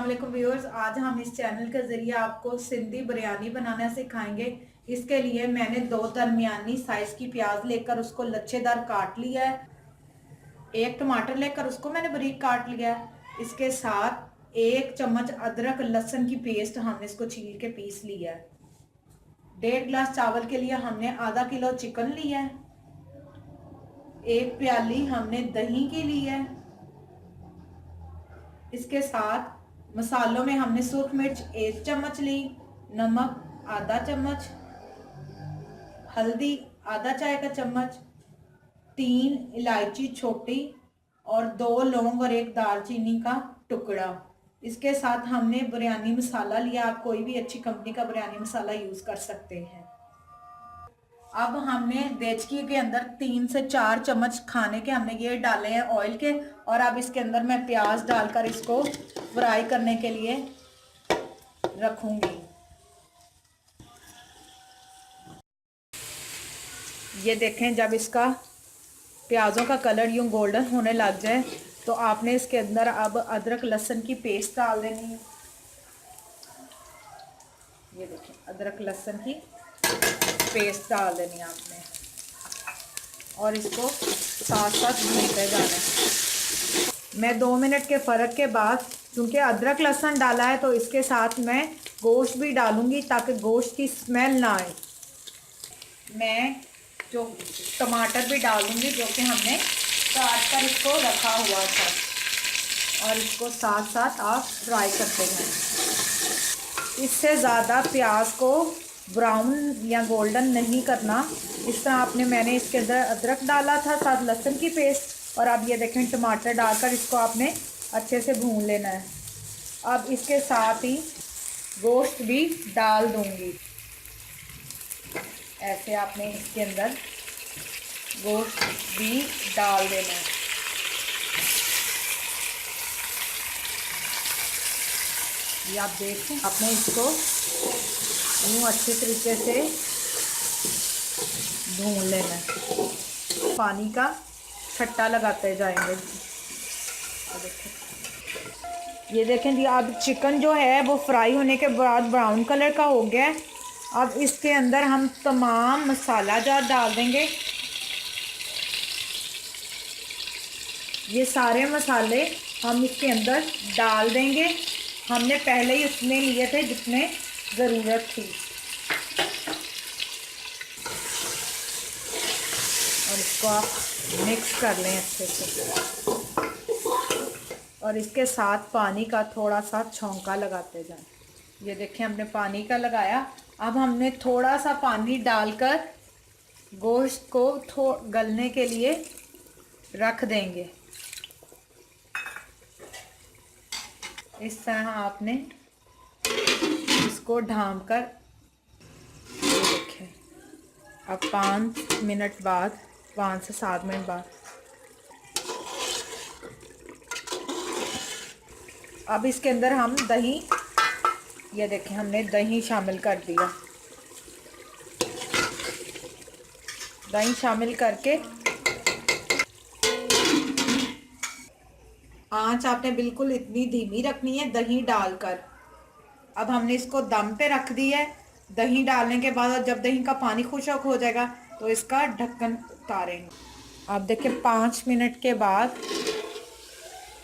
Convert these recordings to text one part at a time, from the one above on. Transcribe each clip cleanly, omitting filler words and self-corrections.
वालेकुम व्यूअर्स। आज हम इस चैनल के ज़रिए आपको सिंधी बिरयानी बनाना सिखाएंगे। इसके लिए मैंने 2 दरमियानी साइज़ की प्याज लेकर उसको लच्छेदार काट लिया है। 1 टमाटर लेकर उसको मैंने बारीक काट लिया है। इसके साथ 1 चम्मच अदरक लहसुन की पेस्ट हमने इसको छील के पीस लिया है। 1.5 गिलास चावल के लिए हमने आधा किलो चिकन लिया है। 1 प्याली हमने दही की ली है। इसके साथ मसालों में हमने सूख मिर्च 1 चम्मच ली, नमक आधा चम्मच, हल्दी आधा चाय का चम्मच, 3 इलायची छोटी और 2 लौंग और 1 दालचीनी का टुकड़ा। इसके साथ हमने बिरयानी मसाला लिया। आप कोई भी अच्छी कंपनी का बिरयानी मसाला यूज कर सकते हैं। अब हमने देचकी के अंदर 3 से 4 चम्मच खाने के हमने ये डाले हैं ऑयल के, और अब इसके अंदर मैं प्याज डालकर इसको फ्राई करने के लिए रखूंगी। ये देखें, जब इसका प्याज़ों का कलर यूं गोल्डन होने लग जाए तो आपने इसके अंदर अब अदरक लहसुन की पेस्ट डाल देनी है। ये देखें, अदरक लहसुन की पेस्ट डाल देनी है आपने, और इसको साथ साथ भूनते जाना है। मैं 2 मिनट के फ़र्क के बाद, क्योंकि अदरक लहसुन डाला है तो इसके साथ मैं गोश्त भी डालूंगी ताकि गोश्त की स्मेल ना आए। मैं जो टमाटर भी डाल दूँगी जो कि हमने काट कर इसको रखा हुआ था, और इसको साथ साथ आप फ्राई करते हैं। इससे ज़्यादा प्याज को ब्राउन या गोल्डन नहीं करना। इस तरह मैंने इसके अंदर अदरक डाला था, साथ लहसुन की पेस्ट, और अब ये देखें टमाटर डालकर इसको आपने अच्छे से भून लेना है। अब इसके साथ ही गोश्त भी डाल दूँगी। ऐसे आपने इसके अंदर गोश्त भी डाल देना है। ये आप देखें, आपने इसको यूँ अच्छे तरीके से भून लेना है। पानी का छट्टा लगाते जाएंगे। ये देखें जी, अब चिकन जो है वो फ्राई होने के बाद ब्राउन कलर का हो गया है। अब इसके अंदर हम तमाम मसाला जात डाल देंगे। ये सारे मसाले हम इसके अंदर डाल देंगे। हमने पहले ही उतने लिए थे जितने ज़रूरत थी, और इसको आप मिक्स कर लें अच्छे से, और इसके साथ पानी का थोड़ा सा छौंका लगाते जाएं। ये देखें, हमने पानी का लगाया। अब हमने थोड़ा सा पानी डालकर गोश्त को गलने के लिए रख देंगे। इस तरह आपने इसको ढाँप कर, ये देखें, अब 5 मिनट बाद, 5 से 7 मिनट बाद, अब इसके अंदर हम दही, ये देखें हमने दही शामिल कर दिया। दही शामिल करके आंच आपने बिल्कुल इतनी धीमी रखनी है दही डालकर। अब हमने इसको दम पे रख दिया है। दही डालने के बाद जब दही का पानी खुश्क हो जाएगा तो इसका ढक्कन उतारेंगे। आप देखिए 5 मिनट के बाद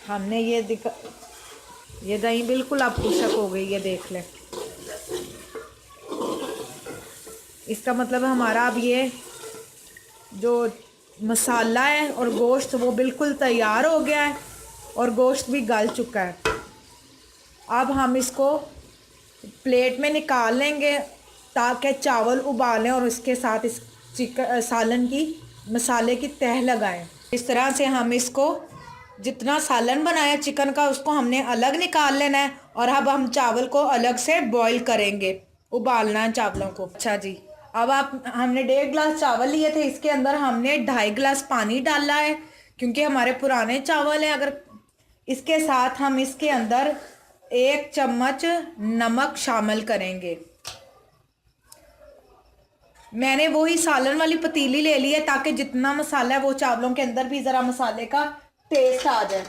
हमने ये दही बिल्कुल अब खुश्क हो गई, ये देख लें। इसका मतलब हमारा अब ये जो मसाला है और गोश्त वो बिल्कुल तैयार हो गया है, और गोश्त भी गल चुका है। अब हम इसको प्लेट में निकाल लेंगे ताकि चावल उबालें और उसके साथ इस सालन की मसाले की तह लगाएं। इस तरह से हम इसको, जितना सालन बनाया चिकन का उसको हमने अलग निकाल लेना है, और अब हम चावल को अलग से बॉईल करेंगे, उबालना है चावलों को। अच्छा जी, अब हमने 1.5 गिलास चावल लिए थे, इसके अंदर हमने 2.5 गिलास पानी डाला है क्योंकि हमारे पुराने चावल हैं। अगर इसके साथ हम इसके अंदर 1 चम्मच नमक शामिल करेंगे। मैंने वही सालन वाली पतीली ले ली है ताकि जितना मसाला है वो चावलों के अंदर भी ज़रा मसाले का टेस्ट आ जाए।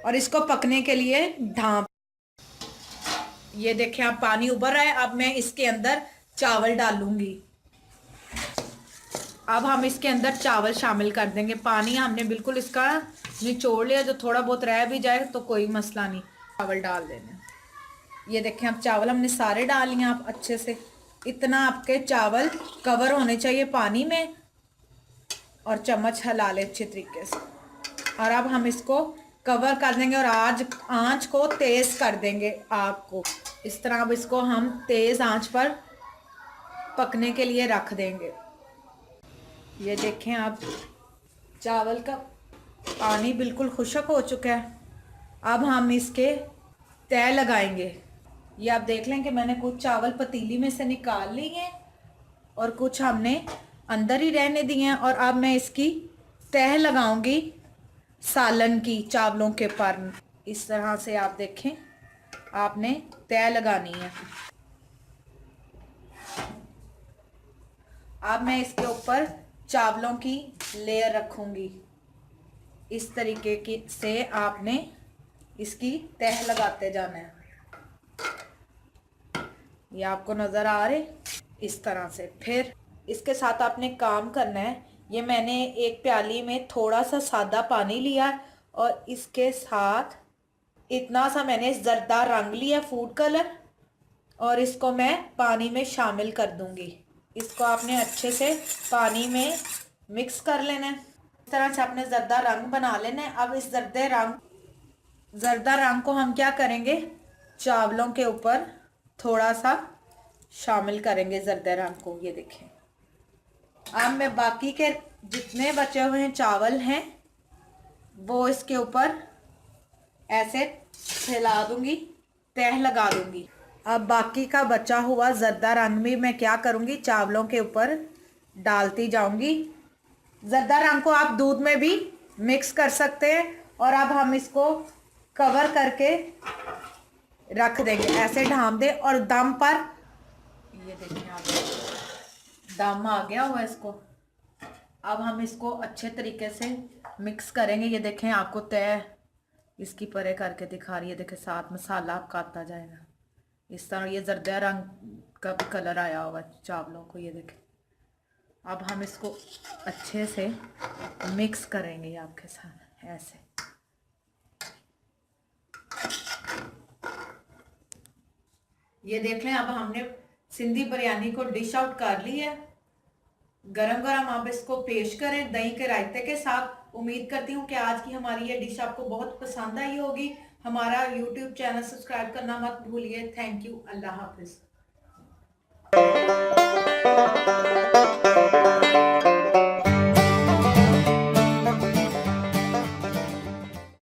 और इसको पकने के लिए ढाँप। ये देखें आप पानी उबल रहा है। अब मैं इसके अंदर चावल डालूंगी। अब हम इसके अंदर चावल शामिल कर देंगे। पानी हमने बिल्कुल इसका निचोड़ लिया, जो थोड़ा बहुत रह भी जाए तो कोई मसला नहीं। चावल डाल देने। ये देखें अब चावल हमने सारे डाल लिए। आप अच्छे से इतना आपके चावल कवर होने चाहिए पानी में, और चम्मच हिला ले अच्छे तरीके से। और अब हम इसको कवर कर देंगे और आज आंच को तेज कर देंगे आग को। इस तरह अब इसको हम तेज आंच पर पकने के लिए रख देंगे। ये देखें आप चावल का पानी बिल्कुल खुश्क हो चुका है। अब हम इसके तह लगाएंगे। ये आप देख लें कि मैंने कुछ चावल पतीली में से निकाल लिए हैं और कुछ हमने अंदर ही रहने दिए हैं। और अब मैं इसकी तह लगाऊंगी सालन की चावलों के पर। इस तरह से आप देखें आपने तह लगानी है। अब मैं इसके ऊपर चावलों की लेयर रखूंगी। इस तरीके की से आपने इसकी तह लगाते जाना है। ये आपको नज़र आ रहे इस तरह से। फिर इसके साथ आपने काम करना है। ये मैंने एक प्याली में थोड़ा सा सादा पानी लिया और इसके साथ इतना सा मैंने जरदा रंग लिया, फूड कलर, और इसको मैं पानी में शामिल कर दूंगी। इसको आपने अच्छे से पानी में मिक्स कर लेना है। इस तरह से आपने जरदा रंग बना लेना है। अब इस जरदा रंग को हम क्या करेंगे, चावलों के ऊपर थोड़ा सा शामिल करेंगे जरदा रंग को। ये देखें अब मैं बाकी के जितने बचे हुए हैं चावल हैं वो इसके ऊपर ऐसे फैला दूंगी, तह लगा दूंगी। अब बाकी का बचा हुआ जरदा रंग भी मैं क्या करूंगी, चावलों के ऊपर डालती जाऊंगी। जरदा रंग को आप दूध में भी मिक्स कर सकते हैं। और अब हम इसको कवर करके रख देंगे, ऐसे ढाँप दें और दम पर। ये देखें आप दम आ गया हुआ इसको। अब हम इसको अच्छे तरीके से मिक्स करेंगे। ये देखें आपको तय इसकी परे करके दिखा रही है। देखें साथ मसाला आपका आता जाएगा। इस तरह ये जरदा रंग का कलर आया हुआ चावलों को। ये देखें अब हम इसको अच्छे से मिक्स करेंगे आपके साथ ऐसे। ये देख लें अब हमने सिंधी बिरयानी को डिश आउट कर ली है। गरम गरम आप इसको पेश करें दही के रायते के साथ। उम्मीद करती हूँ कि आज की हमारी ये डिश आपको बहुत पसंद आई होगी। हमारा यूट्यूब चैनल सब्सक्राइब करना मत भूलिए। Thank you. Allah Hafiz.